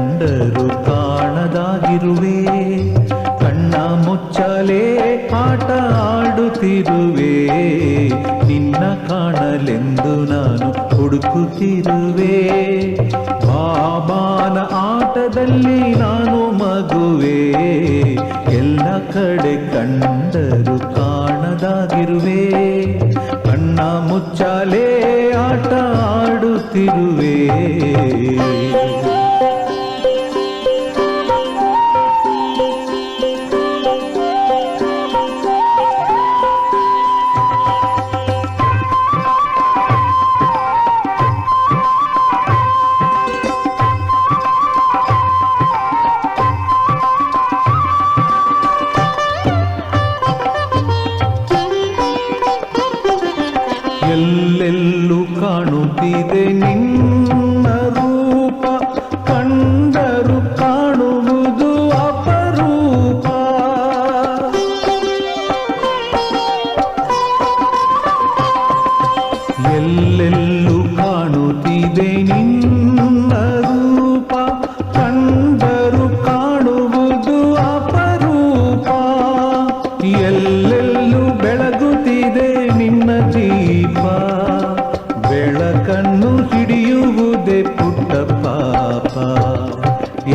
ಕಂಡರು ಕಾಣದಾಗಿರುವೆ. ಕಣ್ಣ ಮುಚ್ಚಲೇ ಆಟ ಆಡುತ್ತಿರುವೆ, ನಿನ್ನ ಕಾಣಲೆಂದು ನಾನು ಹುಡುಕುತ್ತಿರುವೆ. ಬಾಬಾನ ಆಟದಲ್ಲಿ ನಾನು ಮಗುವೆ, ಎಲ್ಲ ಕಡೆ ಕಂಡರು ಕಾಣದಾಗಿರುವೆ. ಕಣ್ಣ ಮುಚ್ಚಾಲೆ ಆಟ ಆಡುತ್ತಿರುವೆ. ಎಲ್ಲೆಲ್ಲೂ ಕಾಣುತ್ತಿದೆ ನಿನ್ನ ರೂಪ, ಕಂಡರು ಕಾಣುವುದು ಅಪರೂಪ. ಎಲ್ಲೆಲ್ಲೂ ಕಾಣುತ್ತಿದೆ ನಿನ್ನ ರೂಪ, ಕಂಡರು ಕಾಣುವುದು ಅಪರೂಪ. ಎಲ್ಲೆಲ್ಲೂ ಬೆಳಗುತ್ತಿದೆ ನಿನ್ನ ದೀಪ, ಬೆಳಕನ್ನು ಹಿಡಿಯುವುದೇ ಪುಟ್ಟ ಪಾಪ.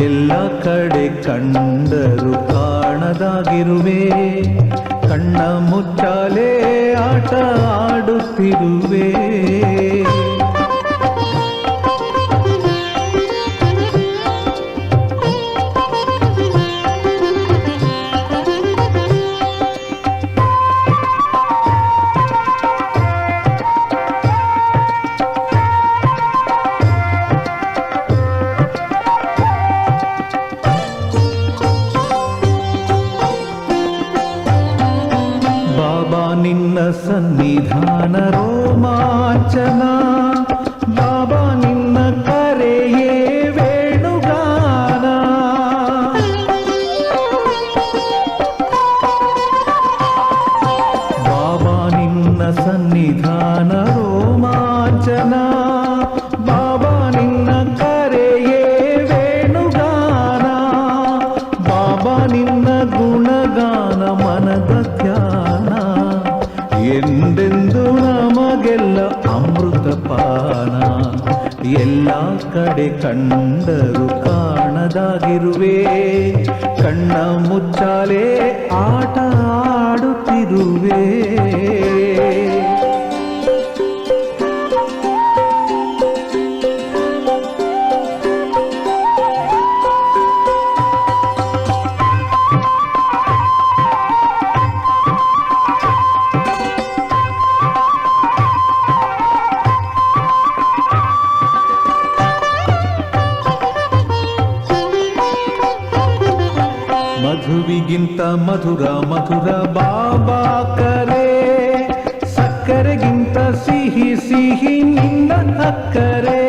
ಎಲ್ಲ ಕಡೆ ಕಂಡರು ಕಾಣದಾಗಿರುವೆ, ಕಣ್ಣ ಮುಚ್ಚಾಲೆ ಆಟ ಆಡುತ್ತಿರುವೆ. ಬಾಬಾ ನಿನ್ನ ಸನ್ನಿಧಾನ ರೋಮಾಂಚನ, ಬಾಬಾ ನಿನ್ನ ಕರೆಯೇ ವೇಣುಗಾನ. ಬಾಬಾ ನಿನ್ನ ಸನ್ನಿಧಾನ ರೋಮಾಂಚನ, ಬಾಬಾ ನಿನ್ನ ಕರೆಯೇ ವೇಣುಗಾನ. ಬಾಬಾ ನಿನ್ನ ಗುಣಗಾನ ಮನದ ಧ್ಯಾನ, ಎಂದೆಂದು ನಮಗೆಲ್ಲ ಅಮೃತ ಪಾನ. ಎಲ್ಲ ಕಡೆ ಕಂಡರು ಕಾಣದಾಗಿರುವೆ, ಕಣ್ಣ ಮುಚ್ಚಾಲೆ ಆಟ ಆಡುತ್ತಿರುವೆ. ಮಧುವಿಗಿಂತ ಮಧುರ ಮಧುರ ಬಾಬಾ ಕರೆ, ಸಕ್ಕರೆಗಿಂತ ಸಿಹಿ ಸಿಹಿ ನಿನ್ನ ಅಕ್ಕರೆ.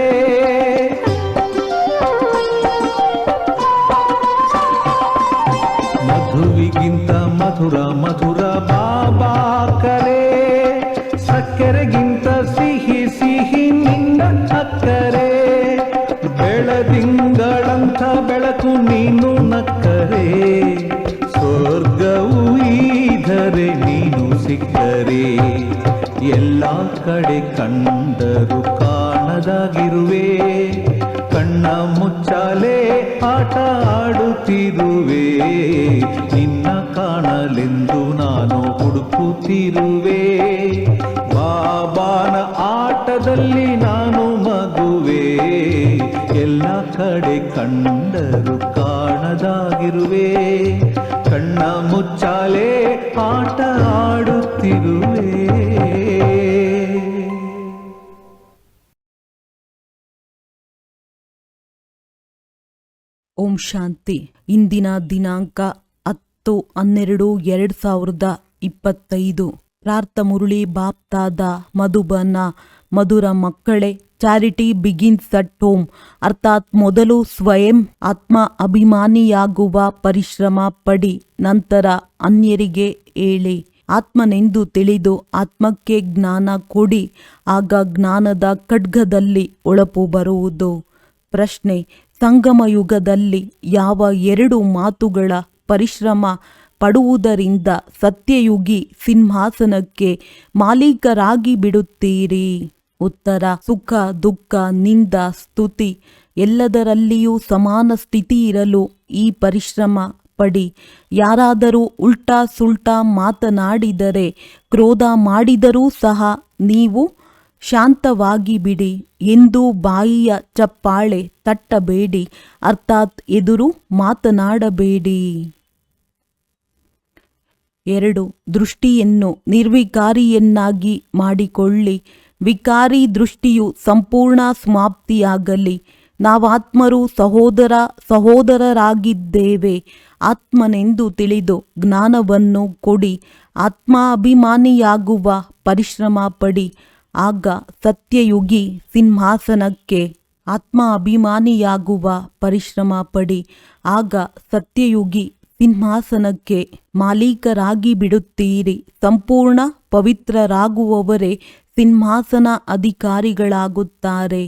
ಮಧುವಿಗಿಂತ ಮಧುರ ಮಧುರ ಬಾಬಾ ಕರೆ, ಸಕ್ಕರೆಗಿಂತ ಸಿಹಿ ಸಿಹಿ ನಿನ್ನ ಅಕ್ಕರೆ. ಬೆಳದಿಂಗಳಂಥ ಬೆಳಕು ನೀನು ನಕ್ಕರೆ, ಸ್ವರ್ಗವು ಈಧರೆ ನೀನು ಸಿಕ್ಕರೆ. ಎಲ್ಲ ಕಡೆ ಕಂಡರು ಕಾಣದಾಗಿರುವೆ, ಕಣ್ಣ ಮುಚ್ಚಾಲೆ ಆಟ ಆಡುತ್ತಿರುವೆ. ನಿನ್ನ ಕಾಣಲೆಂದು ನಾನು ಹುಡುಕುತ್ತಿರುವೆ. ಬಾಬಾನ ಆಟದಲ್ಲಿ ನಾನು ಮಗುವೆ, ಎಲ್ಲ ಕಡೆ ಕಂಡರು ಕಾಣದಾಗಿರುವೆ. ಕಣ್ಣ ಮುಚ್ಚಾಲೆ ಆಟ ಆಡುತ್ತಿರುವೆ. ಓಂ ಶಾಂತಿ. ಇಂದಿನ ದಿನಾಂಕ 10/12/2025. ಪ್ರಾರ್ಥ ಮುರಳಿ ಬಾಪ್ತಾದ ಮಧುಬನ. ಮಧುರ ಮಕ್ಕಳೇ, ಚಾರಿಟಿ ಬಿಗಿನ್ಸ್ ಅಟ್ ಹೋಮ್, ಅರ್ಥಾತ್ ಮೊದಲು ಸ್ವಯಂ ಆತ್ಮ ಅಭಿಮಾನಿಯಾಗುವ ಪರಿಶ್ರಮ ಪಡಿ, ನಂತರ ಅನ್ಯರಿಗೆ ಹೇಳಿ. ಆತ್ಮನೆಂದು ತಿಳಿದು ಆತ್ಮಕ್ಕೆ ಜ್ಞಾನ ಕೊಡಿ, ಆಗ ಜ್ಞಾನದ ಖಡ್ಗದಲ್ಲಿ ಹೊಳಪು ಬರುವುದು. ಪ್ರಶ್ನೆ: ಸಂಗಮ ಯುಗದಲ್ಲಿ ಯಾವ ಎರಡು ಮಾತುಗಳ ಪರಿಶ್ರಮ ಪಡುವುದರಿಂದ ಸತ್ಯಯುಗಿ ಸಿಂಹಾಸನಕ್ಕೆ ಮಾಲೀಕರಾಗಿ ಬಿಡುತ್ತೀರಿ? ಉತ್ತರ: ಸುಖ, ದುಃಖ, ನಿಂದ, ಸ್ತುತಿ ಎಲ್ಲದರಲ್ಲಿಯೂ ಸಮಾನ ಸ್ಥಿತಿ ಇರಲು ಈ ಪರಿಶ್ರಮ ಪಡಿ. ಯಾರಾದರೂ ಉಲ್ಟಾ ಸುಲ್ಟಾ ಮಾತನಾಡಿದರೆ, ಕ್ರೋಧ ಮಾಡಿದರೂ ಸಹ ನೀವು ಶಾಂತವಾಗಿ ಬಿಡಿ. ಎಂದು ಬಾಯಿಯ ಚಪ್ಪಾಳೆ ತಟ್ಟಬೇಡಿ, ಅರ್ಥಾತ್ ಎದುರು ಮಾತನಾಡಬೇಡಿ. 2. ದೃಷ್ಟಿಯನ್ನು ನಿರ್ವಿಕಾರಿಯನ್ನಾಗಿ ಮಾಡಿಕೊಳ್ಳಿ. ವಿಕಾರಿ ದೃಷ್ಟಿಯು ಸಂಪೂರ್ಣ ಸಮಾಪ್ತಿಯಾಗಲಿ. ನಾವಾತ್ಮರು ಸಹೋದರರಾಗಿದ್ದೇವೆ. ಆತ್ಮನೆಂದು ತಿಳಿದು ಜ್ಞಾನವನ್ನು ಕೊಡಿ. ಆತ್ಮಾಭಿಮಾನಿಯಾಗುವ ಪರಿಶ್ರಮ ಪಡಿ. ಆಗ ಸತ್ಯಯುಗಿ ಸಿಂಹಾಸನಕ್ಕೆ ಮಾಲೀಕರಾಗಿ ಬಿಡುತ್ತೀರಿ. ಸಂಪೂರ್ಣ ಪವಿತ್ರರಾಗುವವರೇ ಸಿಂಹಾಸನ ಅಧಿಕಾರಿಗಳಾಗುತ್ತಾರೆ.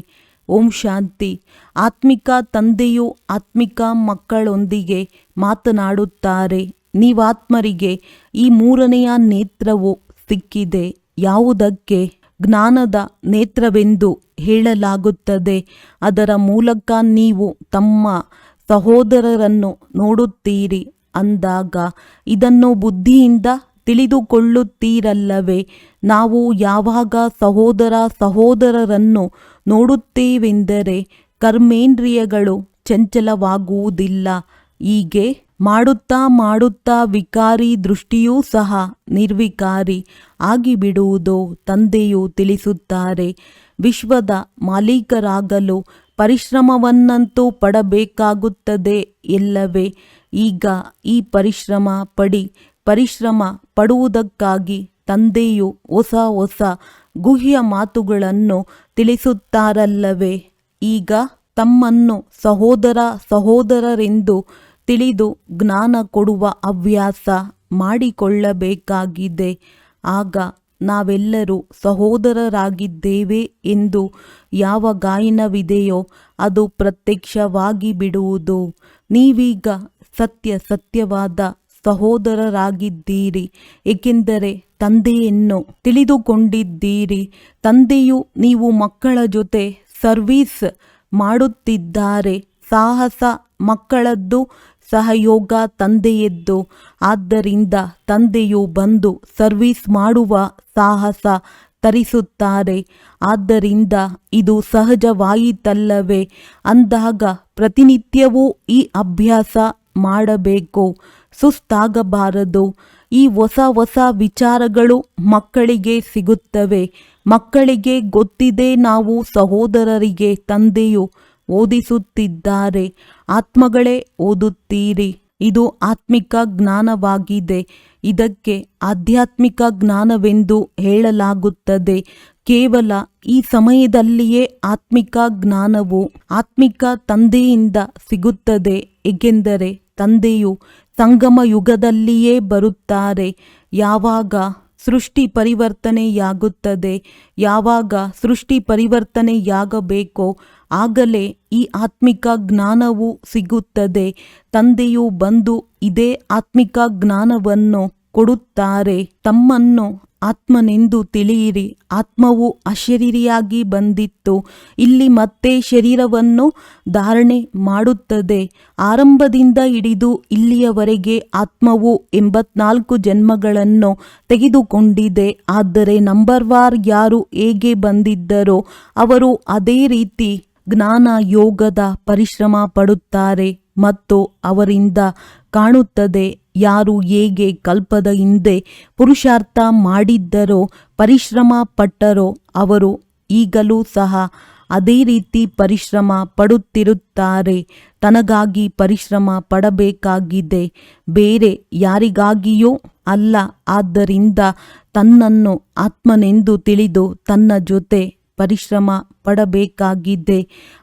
ಓಂ ಶಾಂತಿ. ಆತ್ಮಿಕ ತಂದೆಯು ಆತ್ಮಿಕ ಮಕ್ಕಳೊಂದಿಗೆ ಮಾತನಾಡುತ್ತಾರೆ. ನೀವಾತ್ಮರಿಗೆ ಈ ಮೂರನೆಯ ನೇತ್ರವು ಸಿಕ್ಕಿದೆ. ಯಾವುದಕ್ಕೆ ಜ್ಞಾನದ ನೇತ್ರವೆಂದು ಹೇಳಲಾಗುತ್ತದೆ. ಅದರ ಮೂಲಕ ನೀವು ತಮ್ಮ ಸಹೋದರರನ್ನು ನೋಡುತ್ತೀರಿ ಅಂದಾಗ ಇದನ್ನು ಬುದ್ಧಿಯಿಂದ ತಿಳಿದುಕೊಳ್ಳುತ್ತೀರಲ್ಲವೇ? ನಾವು ಯಾವಾಗ ಸಹೋದರರನ್ನು ನೋಡುತ್ತೇವೆಂದರೆ ಕರ್ಮೇಂದ್ರಿಯಗಳು ಚಂಚಲವಾಗುವುದಿಲ್ಲ. ಹೀಗೆ ಮಾಡುತ್ತಾ ವಿಕಾರಿ ದೃಷ್ಟಿಯೂ ಸಹ ನಿರ್ವಿಕಾರಿ ಆಗಿಬಿಡುವುದು ತಂದೆಯು ತಿಳಿಸುತ್ತಾರೆ. ವಿಶ್ವದ ಮಾಲೀಕರಾಗಲು ಪರಿಶ್ರಮವನ್ನಂತೂ ಪಡಬೇಕಾಗುತ್ತದೆ ಎಲ್ಲವೇ? ಈಗ ಈ ಪರಿಶ್ರಮ ಪಡಿ. ಪರಿಶ್ರಮ ಪಡುವುದಕ್ಕಾಗಿ ತಂದೆಯು ಹೊಸ ಗುಹ್ಯ ಮಾತುಗಳನ್ನು ತಿಳಿಸುತ್ತಾರಲ್ಲವೇ? ಈಗ ತಮ್ಮನ್ನು ಸಹೋದರರೆಂದು ತಿಳಿದು ಜ್ಞಾನ ಕೊಡುವ ಹವ್ಯಾಸ ಮಾಡಿಕೊಳ್ಳಬೇಕಾಗಿದೆ. ಆಗ ನಾವೆಲ್ಲರೂ ಸಹೋದರರಾಗಿದ್ದೇವೆ ಎಂದು ಯಾವ ಗಾಯನವಿದೆಯೋ ಅದು ಪ್ರತ್ಯಕ್ಷವಾಗಿ ಬಿಡುವುದು. ನೀವೀಗ ಸತ್ಯವಾದ ಸಹೋದರರಾಗಿದ್ದೀರಿ, ಏಕೆಂದರೆ ತಂದೆಯನ್ನು ತಿಳಿದುಕೊಂಡಿದ್ದೀರಿ. ತಂದೆಯು ನೀವು ಮಕ್ಕಳ ಜೊತೆ ಸರ್ವೀಸ್ ಮಾಡುತ್ತಿದ್ದಾರೆ. ಸಾಹಸ ಮಕ್ಕಳದ್ದು, ಸಹಯೋಗ ತಂದೆಯದ್ದು. ಆದ್ದರಿಂದ ತಂದೆಯು ಬಂದು ಸರ್ವೀಸ್ ಮಾಡುವ ಸಾಹಸ ತರಿಸುತ್ತಾರೆ. ಆದ್ದರಿಂದ ಇದು ಸಹಜವಾಯಿತಲ್ಲವೇ? ಅಂದಾಗ ಪ್ರತಿನಿತ್ಯವೂ ಈ ಅಭ್ಯಾಸ ಮಾಡಬೇಕು, ಸುಸ್ತಾಗಬಾರದು. ಈ ಹೊಸ ವಿಚಾರಗಳು ಮಕ್ಕಳಿಗೆ ಸಿಗುತ್ತವೆ. ಮಕ್ಕಳಿಗೆ ಗೊತ್ತಿದೆ ನಾವು ಸಹೋದರರಿಗೆ ತಂದೆಯು ಓದಿಸುತ್ತಿದ್ದಾರೆ. ಆತ್ಮಗಳೇ ಓದುತ್ತೀರಿ. ಇದು ಆತ್ಮಿಕ ಜ್ಞಾನವಾಗಿದೆ. ಇದಕ್ಕೆ ಆಧ್ಯಾತ್ಮಿಕ ಜ್ಞಾನವೆಂದು ಹೇಳಲಾಗುತ್ತದೆ. ಕೇವಲ ಈ ಸಮಯದಲ್ಲಿಯೇ ಆತ್ಮಿಕ ಜ್ಞಾನವು ಆತ್ಮಿಕ ತಂದೆಯಿಂದ ಸಿಗುತ್ತದೆ, ಏಕೆಂದರೆ ತಂದೆಯು ಸಂಗಮ ಯುಗದಲ್ಲಿಯೇ ಬರುತ್ತಾರೆ. ಯಾವಾಗ ಸೃಷ್ಟಿ ಪರಿವರ್ತನೆಯಾಗುತ್ತದೆ, ಯಾವಾಗ ಸೃಷ್ಟಿ ಪರಿವರ್ತನೆಯಾಗಬೇಕೋ ಆಗಲೇ ಈ ಆತ್ಮಿಕ ಜ್ಞಾನವು ಸಿಗುತ್ತದೆ. ತಂದೆಯು ಬಂದು ಇದೇ ಆತ್ಮಿಕ ಜ್ಞಾನವನ್ನು ಕೊಡುತ್ತಾರೆ. ತಮ್ಮನ್ನು ಆತ್ಮನೆಂದು ತಿಳಿಯಿರಿ. ಆತ್ಮವು ಅಶರೀರಿಯಾಗಿ ಬಂದಿತ್ತು, ಇಲ್ಲಿ ಮತ್ತೆ ಶರೀರವನ್ನು ಧಾರಣೆ ಮಾಡುತ್ತದೆ. ಆರಂಭದಿಂದ ಹಿಡಿದು ಇಲ್ಲಿಯವರೆಗೆ ಆತ್ಮವು 84 ಜನ್ಮಗಳನ್ನು ತೆಗೆದುಕೊಂಡಿದೆ. ಆದರೆ ನಂಬರ್ವಾರ್ ಯಾರು ಹೇಗೆ ಬಂದಿದ್ದರೋ ಅವರು ಅದೇ ರೀತಿ ಜ್ಞಾನ ಯೋಗದ ಪರಿಶ್ರಮ ಪಡುತ್ತಾರೆ ಮತ್ತು ಅವರಿಂದ ಕಾಣುತ್ತದೆ ಯಾರು ಹೇಗೆ ಕಲ್ಪದ ಹಿಂದೆ ಪುರುಷಾರ್ಥ ಮಾಡಿದ್ದರೋ, ಪರಿಶ್ರಮ ಪಟ್ಟರೋ ಅವರು ಈಗಲೂ ಸಹ ಅದೇ ರೀತಿ ಪರಿಶ್ರಮ ಪಡುತ್ತಿರುತ್ತಾರೆ. ತನಗಾಗಿ ಪರಿಶ್ರಮ ಪಡಬೇಕಾಗಿದೆ, ಬೇರೆ ಯಾರಿಗಾಗಿಯೂ ಅಲ್ಲ. ಆದ್ದರಿಂದ ತನ್ನನ್ನು ಆತ್ಮನೆಂದು ತಿಳಿದು ತನ್ನ ಜೊತೆ ಪರಿಶ್ರಮ ಪಡಬೇಕಾಗಿದೆ.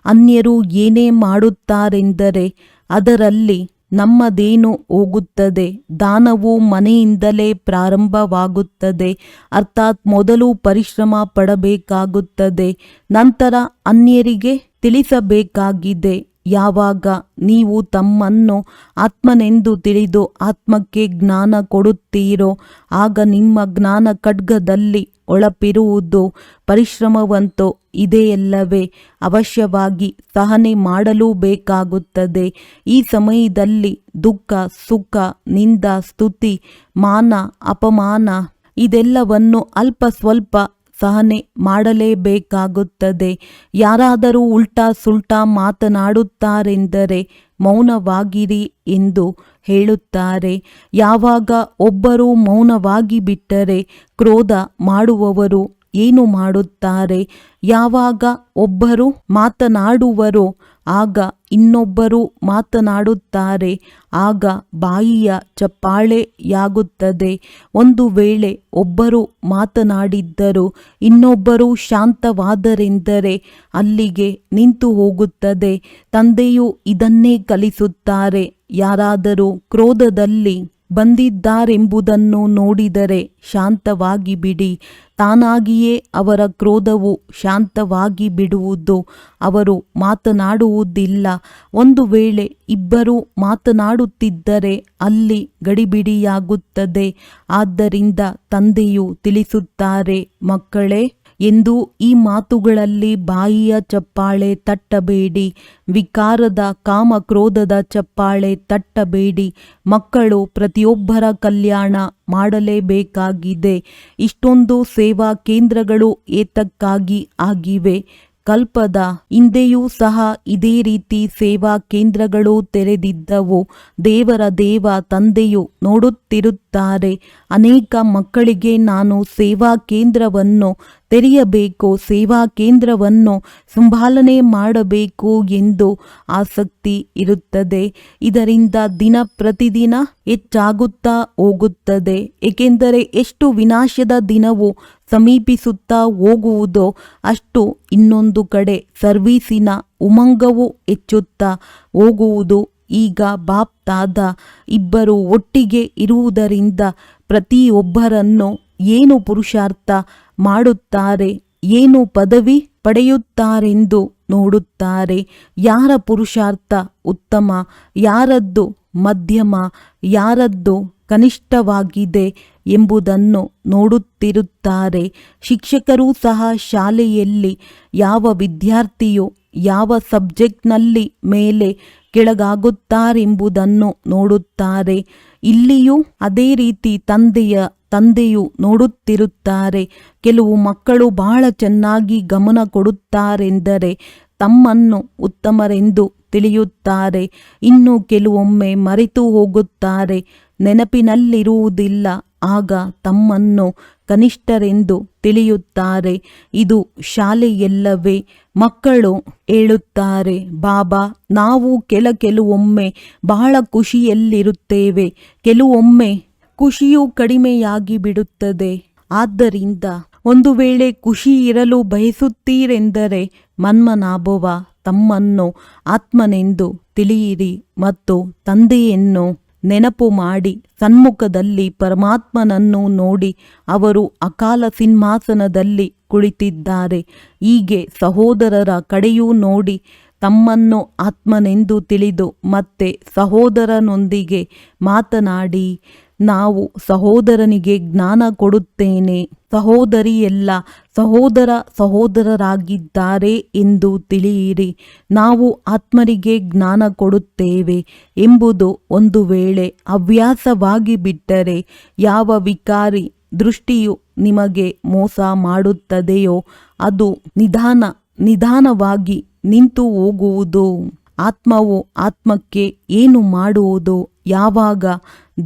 ಅನ್ಯರು ಏನೇ ಮಾಡುತ್ತಾರೆಂದರೆ ಅದರಲ್ಲಿ ನಮ್ಮದೇನು ಹೋಗುತ್ತದೆ? ದಾನವು ಮನೆಯಿಂದಲೇ ಪ್ರಾರಂಭವಾಗುತ್ತದೆ. ಅರ್ಥಾತ್ ಮೊದಲು ಪರಿಶ್ರಮ ಪಡಬೇಕಾಗುತ್ತದೆ, ನಂತರ ಅನ್ಯರಿಗೆ ತಿಳಿಸಬೇಕಾಗಿದೆ. ಯಾವಾಗ ನೀವು ತಮ್ಮನ್ನು ಆತ್ಮನೆಂದು ತಿಳಿದು ಆತ್ಮಕ್ಕೆ ಜ್ಞಾನ ಕೊಡುತ್ತೀರೋ ಆಗ ನಿಮ್ಮ ಜ್ಞಾನ ಖಡ್ಗದಲ್ಲಿ ಒಳಪಿರುವುದು ಪರಿಶ್ರಮವಂತೂ ಇದೆಯಲ್ಲವೇ. ಅವಶ್ಯವಾಗಿ ಸಹನೆ ಮಾಡಲೂ ಬೇಕಾಗುತ್ತದೆ. ಈ ಸಮಯದಲ್ಲಿ ದುಃಖ, ಸುಖ, ನಿಂದ, ಸ್ತುತಿ, ಮಾನ, ಅಪಮಾನ ಇದೆಲ್ಲವನ್ನು ಅಲ್ಪ ಸ್ವಲ್ಪ ಸಹನೆ ಮಾಡಲೇಬೇಕಾಗುತ್ತದೆ. ಯಾರಾದರೂ ಉಲ್ಟಾ ಸುಲ್ಟಾ ಮಾತನಾಡುತ್ತಾರೆಂದರೆ ಮೌನವಾಗಿರಿ ಎಂದು ಹೇಳುತ್ತಾರೆ. ಯಾವಾಗ ಒಬ್ಬರು ಮೌನವಾಗಿ ಬಿಟ್ಟರೆ ಕ್ರೋಧ ಮಾಡುವವರು ಏನು ಮಾಡುತ್ತಾರೆ? ಯಾವಾಗ ಒಬ್ಬರು ಮಾತನಾಡುವರೋ ಆಗ ಇನ್ನೊಬ್ಬರು ಮಾತನಾಡುತ್ತಾರೆ. ಆಗ ಬಾಯಿಯ ಚಪ್ಪಾಳೆಯಾಗುತ್ತದೆ. ಒಂದು ವೇಳೆ ಒಬ್ಬರು ಮಾತನಾಡಿದ್ದರೂ ಇನ್ನೊಬ್ಬರು ಶಾಂತವಾದರೆಂದರೆ ಅಲ್ಲಿಗೆ ನಿಂತು ಹೋಗುತ್ತದೆ. ತಂದೆಯು ಇದನ್ನೇ ಕಲಿಸುತ್ತಾರೆ. ಯಾರಾದರೂ ಕ್ರೋಧದಲ್ಲಿ ಬಂದಿದ್ದಾರೆಂಬುದನ್ನು ನೋಡಿದರೆ ಶಾಂತವಾಗಿ ಬಿಡಿ. ತಾನಾಗಿಯೇ ಅವರ ಕ್ರೋಧವು ಶಾಂತವಾಗಿ ಬಿಡುವುದು. ಅವರು ಮಾತನಾಡುವುದಿಲ್ಲ. ಒಂದು ವೇಳೆ ಇಬ್ಬರು ಮಾತನಾಡುತ್ತಿದ್ದರೆ ಅಲ್ಲಿ ಗಡಿಬಿಡಿಯಾಗುತ್ತದೆ. ಆದ್ದರಿಂದ ತಂದೆಯು ತಿಳಿಸುತ್ತಾರೆ, ಮಕ್ಕಳೇ, ಎಂದು ಈ ಮಾತುಗಳಲ್ಲಿ ಬಾಯಿಯ ಚಪ್ಪಾಳೆ ತಟ್ಟಬೇಡಿ. ವಿಕಾರದ ಕಾಮಕ್ರೋಧದ ಚಪ್ಪಾಳೆ ತಟ್ಟಬೇಡಿ. ಮಕ್ಕಳು ಪ್ರತಿಯೊಬ್ಬರ ಕಲ್ಯಾಣ ಮಾಡಲೇಬೇಕಾಗಿದೆ. ಇಷ್ಟೊಂದು ಸೇವಾ ಕೇಂದ್ರಗಳು ಏತಕ್ಕಾಗಿ ಆಗಿವೆ? ಕಲ್ಪದ ಹಿಂದೆಯೂ ಸಹ ಇದೇ ರೀತಿ ಸೇವಾ ಕೇಂದ್ರಗಳು ತೆರೆದಿದ್ದವು. ದೇವರ ದೇವ ತಂದೆಯು ನೋಡುತ್ತಿರುತ್ತಾರೆ. ಅನೇಕ ಮಕ್ಕಳಿಗೆ ನಾನು ಸೇವಾ ಕೇಂದ್ರವನ್ನು ತೆರೆಯಬೇಕು, ಸೇವಾ ಕೇಂದ್ರವನ್ನು ಸಂಭಾಲನೆ ಮಾಡಬೇಕು ಎಂದು ಆಸಕ್ತಿ ಇರುತ್ತದೆ. ಇದರಿಂದ ದಿನ ಪ್ರತಿದಿನ ಹೆಚ್ಚಾಗುತ್ತಾ ಹೋಗುತ್ತದೆ. ಏಕೆಂದರೆ ಎಷ್ಟು ವಿನಾಶದ ದಿನವು ಸಮೀಪಿಸುತ್ತಾ ಹೋಗುವುದೋ ಅಷ್ಟು ಇನ್ನೊಂದು ಕಡೆ ಸರ್ವೀಸಿನ ಉಮಂಗವು ಹೆಚ್ಚುತ್ತಾ ಹೋಗುವುದು. ಈಗ ಬಾಪ್ ತಾದ ಇಬ್ಬರು ಒಟ್ಟಿಗೆ ಇರುವುದರಿಂದ ಪ್ರತಿಯೊಬ್ಬರನ್ನು ಏನು ಪುರುಷಾರ್ಥ ಮಾಡುತ್ತಾರೆ, ಏನು ಪದವಿ ಪಡೆಯುತ್ತಾರೆಂದು ನೋಡುತ್ತಾರೆ. ಯಾರ ಪುರುಷಾರ್ಥ ಉತ್ತಮ, ಯಾರದ್ದು ಮಧ್ಯಮ, ಯಾರದ್ದು ಕನಿಷ್ಠವಾಗಿದೆ ಎಂಬುದನ್ನು ನೋಡುತ್ತಿರುತ್ತಾರೆ. ಶಿಕ್ಷಕರೂ ಸಹ ಶಾಲೆಯಲ್ಲಿ ಯಾವ ವಿದ್ಯಾರ್ಥಿಯು ಯಾವ ಸಬ್ಜೆಕ್ಟ್ನಲ್ಲಿ ಮೇಲೆ ಕೆಳಗಾಗುತ್ತಾರೆಂಬುದನ್ನು ನೋಡುತ್ತಾರೆ. ಇಲ್ಲಿಯೂ ಅದೇ ರೀತಿ ತಂದೆಯು ನೋಡುತ್ತಿರುತ್ತಾರೆ. ಕೆಲವು ಮಕ್ಕಳು ಬಹಳ ಚೆನ್ನಾಗಿ ಗಮನ ಕೊಡುತ್ತಾರೆಂದರೆ ತಮ್ಮನ್ನು ಉತ್ತಮರೆಂದು ತಿಳಿಯುತ್ತಾರೆ. ಇನ್ನು ಕೆಲವೊಮ್ಮೆ ಮರೆತು ಹೋಗುತ್ತಾರೆ, ನೆನಪಿನಲ್ಲಿರುವುದಿಲ್ಲ. ಆಗ ತಮ್ಮನ್ನು ಕನಿಷ್ಠರೆಂದು ತಿಳಿಯುತ್ತಾರೆ. ಇದು ಶಾಲೆಯಲ್ಲವೇ? ಮಕ್ಕಳು ಹೇಳುತ್ತಾರೆ, ಬಾಬಾ, ನಾವು ಕೆಲವೊಮ್ಮೆ ಬಹಳ ಖುಷಿಯಲ್ಲಿರುತ್ತೇವೆ, ಕೆಲವೊಮ್ಮೆ ಖುಷಿಯು ಕಡಿಮೆಯಾಗಿ ಬಿಡುತ್ತದೆ. ಆದ್ದರಿಂದ ಒಂದು ವೇಳೆ ಖುಷಿ ಇರಲು ಬಯಸುತ್ತೀರೆಂದರೆ ಮನ್ಮನಾಭವ ತಮ್ಮನ್ನು ಆತ್ಮನೆಂದು ತಿಳಿಯಿರಿ ಮತ್ತು ತಂದೆಯನ್ನು ನೆನಪು ಮಾಡಿ ಸನ್ಮುಖದಲ್ಲಿ ಪರಮಾತ್ಮನನ್ನು ನೋಡಿ. ಅವರು ಅಕಾಲ ಸಿಂಹಾಸನದಲ್ಲಿ ಕುಳಿತಿದ್ದಾರೆ. ಹೀಗೆ ಸಹೋದರರ ಕಡೆಯೂ ನೋಡಿ ತಮ್ಮನ್ನು ಆತ್ಮನೆಂದು ತಿಳಿದು ಮತ್ತೆ ಸಹೋದರನೊಂದಿಗೆ ಮಾತನಾಡಿ, ನಾವು ಸಹೋದರನಿಗೆ ಜ್ಞಾನ ಕೊಡುತ್ತೇನೆ, ಸಹೋದರಿಯೆಲ್ಲ ಸಹೋದರರಾಗಿದ್ದಾರೆ ಎಂದು ತಿಳಿಯಿರಿ. ನಾವು ಆತ್ಮರಿಗೆ ಜ್ಞಾನ ಕೊಡುತ್ತೇವೆ ಎಂಬುದು ಒಂದು ವೇಳೆ ಹವ್ಯಾಸವಾಗಿ ಬಿಟ್ಟರೆ, ಯಾವ ವಿಕಾರಿ ದೃಷ್ಟಿಯು ನಿಮಗೆ ಮೋಸ ಮಾಡುತ್ತದೆಯೋ ಅದು ನಿಧಾನವಾಗಿ ನಿಂತು ಹೋಗುವುದು. ಆತ್ಮವು ಆತ್ಮಕ್ಕೆ ಏನು ಮಾಡುವುದು? ಯಾವಾಗ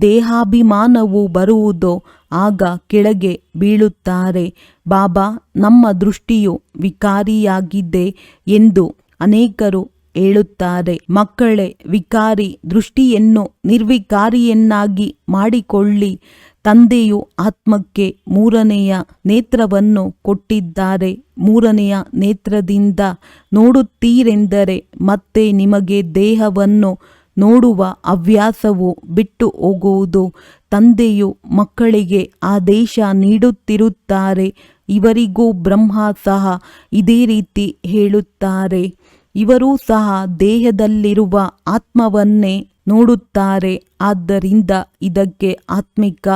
ದೇಹಾಭಿಮಾನವು ಬರುವುದೋ ಆಗ ಕೆಳಗೆ ಬೀಳುತ್ತಾರೆ. ಬಾಬಾ, ನಮ್ಮ ದೃಷ್ಟಿಯು ವಿಕಾರಿಯಾಗಿದೆ ಎಂದು ಅನೇಕರು ಹೇಳುತ್ತಾರೆ. ಮಕ್ಕಳೇ, ವಿಕಾರಿ ದೃಷ್ಟಿಯನ್ನು ನಿರ್ವಿಕಾರಿಯನ್ನಾಗಿ ಮಾಡಿಕೊಳ್ಳಿ. ತಂದೆಯು ಆತ್ಮಕ್ಕೆ ಮೂರನೆಯ ನೇತ್ರವನ್ನು ಕೊಟ್ಟಿದ್ದಾರೆ. ಮೂರನೆಯ ನೇತ್ರದಿಂದ ನೋಡುತ್ತೀರೆಂದರೆ ಮತ್ತೆ ನಿಮಗೆ ದೇಹವನ್ನು ನೋಡುವ ಹವ್ಯಾಸವು ಬಿಟ್ಟು ಹೋಗುವುದು. ತಂದೆಯು ಮಕ್ಕಳಿಗೆ ಆದೇಶ ನೀಡುತ್ತಿರುತ್ತಾರೆ. ಇವರಿಗೂ ಬ್ರಹ್ಮ ಸಹ ಇದೇ ರೀತಿ ಹೇಳುತ್ತಾರೆ. ಇವರೂ ಸಹ ದೇಹದಲ್ಲಿರುವ ಆತ್ಮವನ್ನೇ ನೋಡುತ್ತಾರೆ. ಆದ್ದರಿಂದ ಇದಕ್ಕೆ ಆತ್ಮಿಕ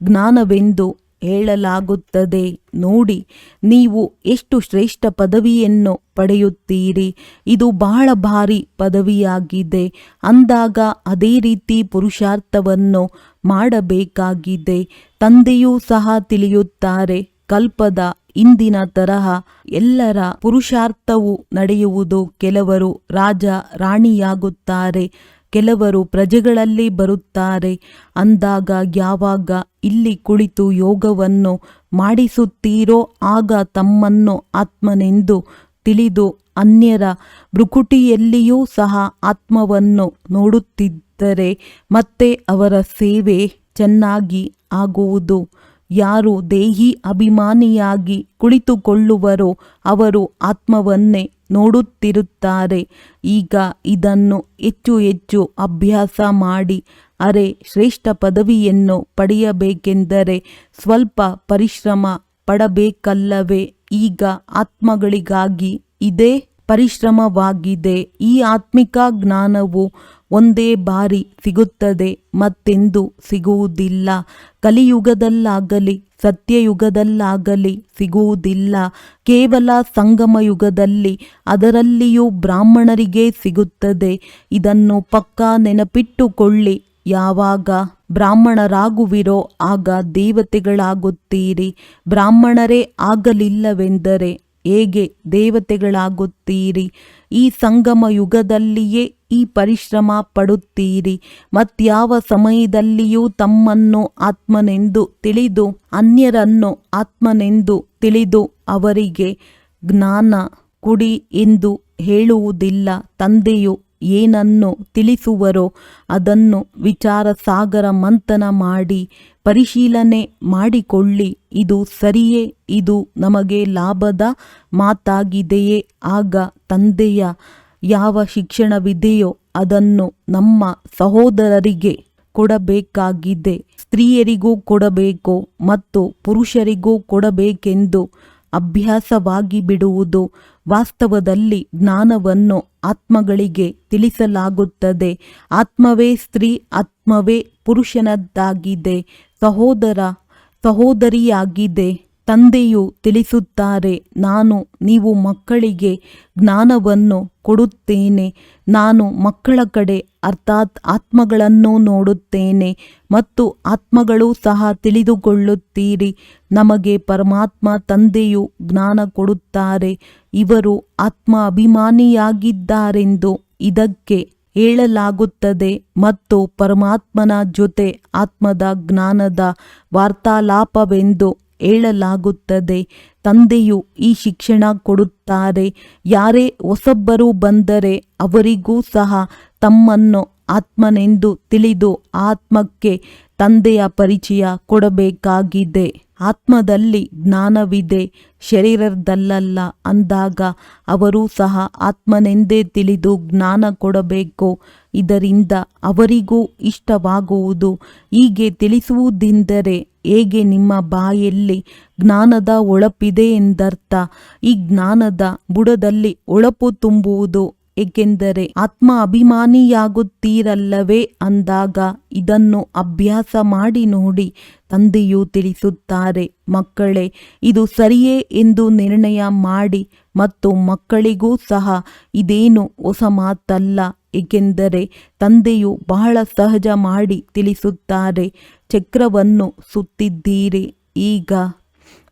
ಜ್ಞಾನವೆಂದು ಹೇಳಲಾಗುತ್ತದೆ. ನೋಡಿ, ನೀವು ಎಷ್ಟು ಶ್ರೇಷ್ಠ ಪದವಿಯನ್ನು ಪಡೆಯುತ್ತೀರಿ. ಇದು ಬಹಳ ಭಾರಿ ಪದವಿಯಾಗಿದೆ. ಅಂದಾಗ ಅದೇ ರೀತಿ ಪುರುಷಾರ್ಥವನ್ನು ಮಾಡಬೇಕಾಗಿದೆ. ತಂದೆಯೂ ಸಹ ತಿಳಿಯುತ್ತಾರೆ. ಕಲ್ಪದ ಇಂದಿನ ತರಹ ಎಲ್ಲರ ಪುರುಷಾರ್ಥವು ನಡೆಯುವುದು. ಕೆಲವರು ರಾಜ ರಾಣಿಯಾಗುತ್ತಾರೆ, ಕೆಲವರು ಪ್ರಜೆಗಳಲ್ಲಿ ಬರುತ್ತಾರೆ. ಅಂದಾಗ ಯಾವಾಗ ಇಲ್ಲಿ ಕುಳಿತು ಯೋಗವನ್ನು ಮಾಡಿಸುತ್ತೀರೋ ಆಗ ತಮ್ಮನ್ನು ಆತ್ಮನೆಂದು ತಿಳಿದು ಅನ್ಯರ ಭ್ರುಕುಟಿಯಲ್ಲಿಯೂ ಸಹ ಆತ್ಮವನ್ನು ನೋಡುತ್ತಿದ್ದರೆ ಮತ್ತೆ ಅವರ ಸೇವೆ ಚೆನ್ನಾಗಿ ಆಗುವುದು. ಯಾರು ದೇಹಿ ಅಭಿಮಾನಿಯಾಗಿ ಕುಳಿತುಕೊಳ್ಳುವರೋ ಅವರು ಆತ್ಮವನ್ನೇ ನೋಡುತ್ತಿರುತ್ತಾರೆ. ಈಗ ಇದನ್ನು ಹೆಚ್ಚು ಹೆಚ್ಚು ಅಭ್ಯಾಸ ಮಾಡಿ. ಅರೆ, ಶ್ರೇಷ್ಠ ಪದವಿಯನ್ನು ಪಡೆಯಬೇಕೆಂದರೆ ಸ್ವಲ್ಪ ಪರಿಶ್ರಮ ಪಡಬೇಕಲ್ಲವೇ? ಈಗ ಆತ್ಮಗಳಿಗಾಗಿ ಇದೇ ಪರಿಶ್ರಮವಾಗಿದೆ. ಈ ಆತ್ಮಿಕ ಜ್ಞಾನವು ಒಂದೇ ಬಾರಿ ಸಿಗುತ್ತದೆ, ಮತ್ತೆಂದೂ ಸಿಗುವುದಿಲ್ಲ. ಕಲಿಯುಗದಲ್ಲಾಗಲಿ ಸತ್ಯಯುಗದಲ್ಲಾಗಲಿ ಸಿಗುವುದಿಲ್ಲ. ಕೇವಲ ಸಂಗಮ ಯುಗದಲ್ಲಿ, ಅದರಲ್ಲಿಯೂ ಬ್ರಾಹ್ಮಣರಿಗೆ ಸಿಗುತ್ತದೆ. ಇದನ್ನು ಪಕ್ಕಾ ನೆನಪಿಟ್ಟುಕೊಳ್ಳಿ. ಯಾವಾಗ ಬ್ರಾಹ್ಮಣರಾಗುವಿರೋ ಆಗ ದೇವತೆಗಳಾಗುತ್ತೀರಿ. ಬ್ರಾಹ್ಮಣರೇ ಆಗಲಿಲ್ಲವೆಂದರೆ ಹೇಗೆ ದೇವತೆಗಳಾಗುತ್ತೀರಿ? ಈ ಸಂಗಮ ಯುಗದಲ್ಲಿಯೇ ಈ ಪರಿಶ್ರಮ ಪಡುತ್ತೀರಿ. ಮತ್ಯಾವ ಸಮಯದಲ್ಲಿಯೂ ತಮ್ಮನ್ನು ಆತ್ಮನೆಂದು ತಿಳಿದು ಅನ್ಯರನ್ನು ಆತ್ಮನೆಂದು ತಿಳಿದು ಅವರಿಗೆ ಜ್ಞಾನ ಕೊಡಿ ಎಂದು ಹೇಳುವುದಿಲ್ಲ. ತಂದೆಯು ಏನನ್ನು ತಿಳಿಸುವರೋ ಅದನ್ನು ವಿಚಾರ ಸಾಗರ ಮಂಥನ ಮಾಡಿ ಪರಿಶೀಲನೆ ಮಾಡಿಕೊಳ್ಳಿ. ಇದು ಸರಿಯೇ? ಇದು ನಮಗೆ ಲಾಭದ ಮಾತಾಗಿದೆಯೇ? ಆಗ ತಂದೆಯ ಯಾವ ಶಿಕ್ಷಣವಿದೆಯೋ ಅದನ್ನು ನಮ್ಮ ಸಹೋದರರಿಗೆ ಕೊಡಬೇಕಾಗಿದೆ. ಸ್ತ್ರೀಯರಿಗೂ ಕೊಡಬೇಕು ಮತ್ತು ಪುರುಷರಿಗೂ ಕೊಡಬೇಕೆಂದು ಅಭ್ಯಾಸವಾಗಿ ಬಿಡುವುದು. ವಾಸ್ತವದಲ್ಲಿ ಜ್ಞಾನವನ್ನು ಆತ್ಮಗಳಿಗೆ ತಿಳಿಸಲಾಗುತ್ತದೆ. ಆತ್ಮವೇ ಸ್ತ್ರೀ, ಆತ್ಮವೇ ಪುರುಷನದ್ದಾಗಿದೆ, ಸಹೋದರ ಸಹೋದರಿಯಾಗಿದೆ. ತಂದೆಯು ತಿಳಿಸುತ್ತಾರೆ, ನೀವು ಮಕ್ಕಳಿಗೆ ಜ್ಞಾನವನ್ನು ಕೊಡುತ್ತೇನೆ. ನಾನು ಮಕ್ಕಳ ಕಡೆ ಅರ್ಥಾತ್ ಆತ್ಮಗಳನ್ನು ನೋಡುತ್ತೇನೆ ಮತ್ತು ಆತ್ಮಗಳು ಸಹ ತಿಳಿದುಕೊಳ್ಳುತ್ತೀರಿ. ನಮಗೆ ಪರಮಾತ್ಮ ತಂದೆಯು ಜ್ಞಾನ ಕೊಡುತ್ತಾರೆ. ಇವರು ಆತ್ಮ ಅಭಿಮಾನಿಯಾಗಿದ್ದಾರೆಂದು ಇದಕ್ಕೆ ಹೇಳಲಾಗುತ್ತದೆ ಮತ್ತು ಪರಮಾತ್ಮನ ಜೊತೆ ಆತ್ಮದ ಜ್ಞಾನದ ವಾರ್ತಾಲಾಪವೆಂದು ಹೇಳಲಾಗುತ್ತದೆ. ತಂದೆಯು ಈ ಶಿಕ್ಷಣ ಕೊಡುತ್ತಾರೆ. ಯಾರೇ ಹೊಸಬ್ಬರು ಬಂದರೆ ಅವರಿಗೂ ಸಹ ತಮ್ಮನ್ನು ಆತ್ಮನೆಂದು ತಿಳಿದು ಆತ್ಮಕ್ಕೆ ತಂದೆಯ ಪರಿಚಯ ಕೊಡಬೇಕಾಗಿದೆ. ಆತ್ಮದಲ್ಲಿ ಜ್ಞಾನವಿದೆ, ಶರೀರದಲ್ಲಲ್ಲ. ಅಂದಾಗ ಅವರೂ ಸಹ ಆತ್ಮನೆಂದೇ ತಿಳಿದು ಜ್ಞಾನ ಕೊಡಬೇಕು. ಇದರಿಂದ ಅವರಿಗೂ ಇಷ್ಟವಾಗುವುದು. ಹೀಗೆ ತಿಳಿಸುವುದೆಂದರೆ ಹೇಗೆ ನಿಮ್ಮ ಬಾಯಲ್ಲಿ ಜ್ಞಾನದ ಹೊಳಪಿದೆ ಎಂದರ್ಥ. ಈ ಜ್ಞಾನದ ಬುಡದಲ್ಲಿ ಹೊಳಪು ತುಂಬುವುದು. ಏಕೆಂದರೆ ಆತ್ಮ ಅಭಿಮಾನಿಯಾಗುತ್ತೀರಲ್ಲವೇ? ಅಂದಾಗ ಇದನ್ನು ಅಭ್ಯಾಸ ಮಾಡಿ ನೋಡಿ. ತಂದೆಯು ತಿಳಿಸುತ್ತಾರೆ, ಮಕ್ಕಳೇ, ಇದು ಸರಿಯೇ ಎಂದು ನಿರ್ಣಯ ಮಾಡಿ. ಮತ್ತು ಮಕ್ಕಳಿಗೂ ಸಹ ಇದೇನು ಹೊಸ ಮಾತಲ್ಲ. ಏಕೆಂದರೆ ತಂದೆಯು ಬಹಳ ಸಹಜ ಮಾಡಿ ತಿಳಿಸುತ್ತಾರೆ. ಚಕ್ರವನ್ನು ಸುತ್ತಿದ್ದೀರಿ, ಈಗ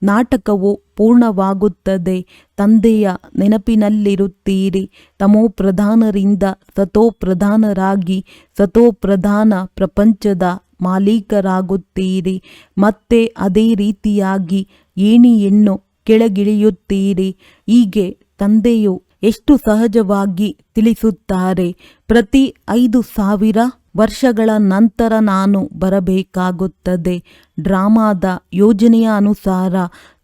ನಾಟಕವು ಪೂರ್ಣವಾಗುತ್ತದೆ. ತಂದೆಯ ನೆನಪಿನಲ್ಲಿರುತ್ತೀರಿ. ತಮೋಪ್ರಧಾನರಿಂದ ಸತೋಪ್ರಧಾನರಾಗಿ ಸತೋಪ್ರಧಾನ ಪ್ರಪಂಚದ ಮಾಲೀಕರಾಗುತ್ತೀರಿ. ಮತ್ತೆ ಅದೇ ರೀತಿಯಾಗಿ ಏಣಿಯನ್ನು ಕೆಳಗಿಳಿಯುತ್ತೀರಿ. ಹೀಗೆ ತಂದೆಯು ಎಷ್ಟು ಸಹಜವಾಗಿ ತಿಳಿಸುತ್ತಾರೆ. ಪ್ರತಿ 5,000 ವರ್ಷಗಳ ನಂತರ ನಾನು ಬರಬೇಕಾಗುತ್ತದೆ. ಡ್ರಾಮಾದ ಯೋಜನೆಯ ಅನುಸಾರ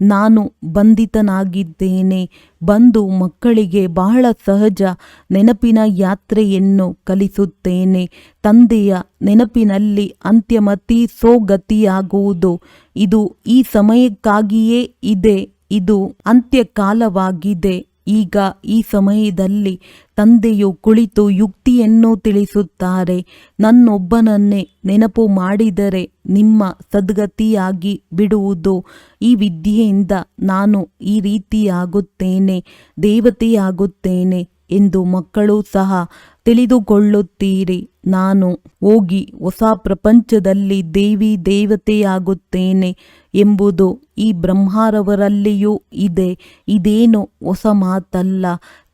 ನಾನು ಬಂಧಿತನಾಗಿದ್ದೇನೆ. ಬಂದು ಮಕ್ಕಳಿಗೆ ಬಹಳ ಸಹಜ ನೆನಪಿನ ಯಾತ್ರೆಯನ್ನು ಕಲಿಸುತ್ತೇನೆ. ತಂದೆಯ ನೆನಪಿನಲ್ಲಿ ಅಂತ್ಯಮತಿ ಸೋಗತಿಯಾಗುವುದು. ಇದು ಈ ಸಮಯಕ್ಕಾಗಿಯೇ ಇದೆ. ಇದು ಅಂತ್ಯಕಾಲವಾಗಿದೆ. ಈಗ ಈ ಸಮಯದಲ್ಲಿ ತಂದೆಯು ಕುಳಿತು ಯುಕ್ತಿಯನ್ನು ತಿಳಿಸುತ್ತಾರೆ. ನನ್ನೊಬ್ಬನನ್ನೇ ನೆನಪು ಮಾಡಿದರೆ ನಿಮ್ಮ ಸದ್ಗತಿಯಾಗಿ ಬಿಡುವುದು. ಈ ವಿದ್ಯೆಯಿಂದ ನಾನು ಈ ರೀತಿಯಾಗುತ್ತೇನೆ, ದೇವತೆಯಾಗುತ್ತೇನೆ ಎಂದು ಮಕ್ಕಳು ಸಹ ತಿಳಿದುಕೊಳ್ಳುತ್ತೀರಿ. ನಾನು ಹೋಗಿ ಹೊಸ ಪ್ರಪಂಚದಲ್ಲಿ ದೇವಿ ದೇವತೆಯಾಗುತ್ತೇನೆ ಎಂಬುದು ಈ ಬ್ರಹ್ಮರವರಲ್ಲಿಯೂ ಇದೆ. ಇದೇನು ಹೊಸ ಮಾತಲ್ಲ.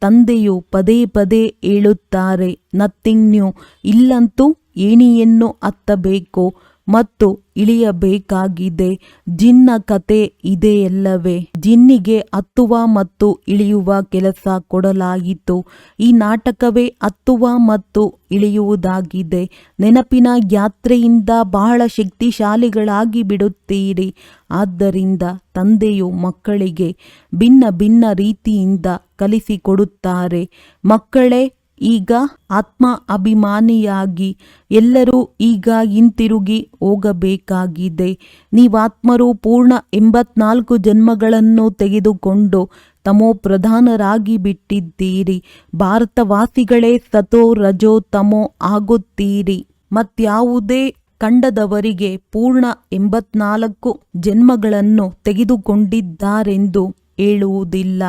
ತಂದೆಯು ಪದೇ ಪದೇ ಹೇಳುತ್ತಾರೆ, ನಥಿಂಗ್ ನ್ಯೂ. ಇಲ್ಲಂತೂ ಏಣಿಯನ್ನು ಹತ್ತಬೇಕು ಮತ್ತು ಇಳಿಯಬೇಕಾಗಿದೆ. ಜಿನ್ನ ಕತೆ ಇದೆಯಲ್ಲವೇ? ಜಿನ್ನಿಗೆ ಹತ್ತುವ ಮತ್ತು ಇಳಿಯುವ ಕೆಲಸ ಕೊಡಲಾಯಿತು. ಈ ನಾಟಕವೇ ಹತ್ತುವ ಮತ್ತು ಇಳಿಯುವುದಾಗಿದೆ. ನೆನಪಿನ ಯಾತ್ರೆಯಿಂದ ಬಹಳ ಶಕ್ತಿಶಾಲಿಗಳಾಗಿ ಬಿಡುತ್ತೀರಿ. ಆದ್ದರಿಂದ ತಂದೆಯು ಮಕ್ಕಳಿಗೆ ಭಿನ್ನ ಭಿನ್ನ ರೀತಿಯಿಂದ ಕಲಿಸಿಕೊಡುತ್ತಾರೆ. ಮಕ್ಕಳೇ, ಈಗ ಆತ್ಮ ಅಭಿಮಾನಿಯಾಗಿ ಎಲ್ಲರೂ ಈಗ ಹಿಂತಿರುಗಿ ಹೋಗಬೇಕಾಗಿದೆ. ನೀವಾತ್ಮರು ಪೂರ್ಣ 84 ಜನ್ಮಗಳನ್ನು ತೆಗೆದುಕೊಂಡು ತಮೋ ಪ್ರಧಾನರಾಗಿ ಬಿಟ್ಟಿದ್ದೀರಿ. ಭಾರತವಾಸಿಗಳೇ ಸತೋ ರಜೋ ತಮೋ ಆಗುತ್ತೀರಿ. ಮತ್ಯಾವುದೇ ಖಂಡದವರಿಗೆ ಪೂರ್ಣ 84 ಜನ್ಮಗಳನ್ನು ತೆಗೆದುಕೊಂಡಿದ್ದಾರೆಂದು ಹೇಳುವುದಿಲ್ಲ.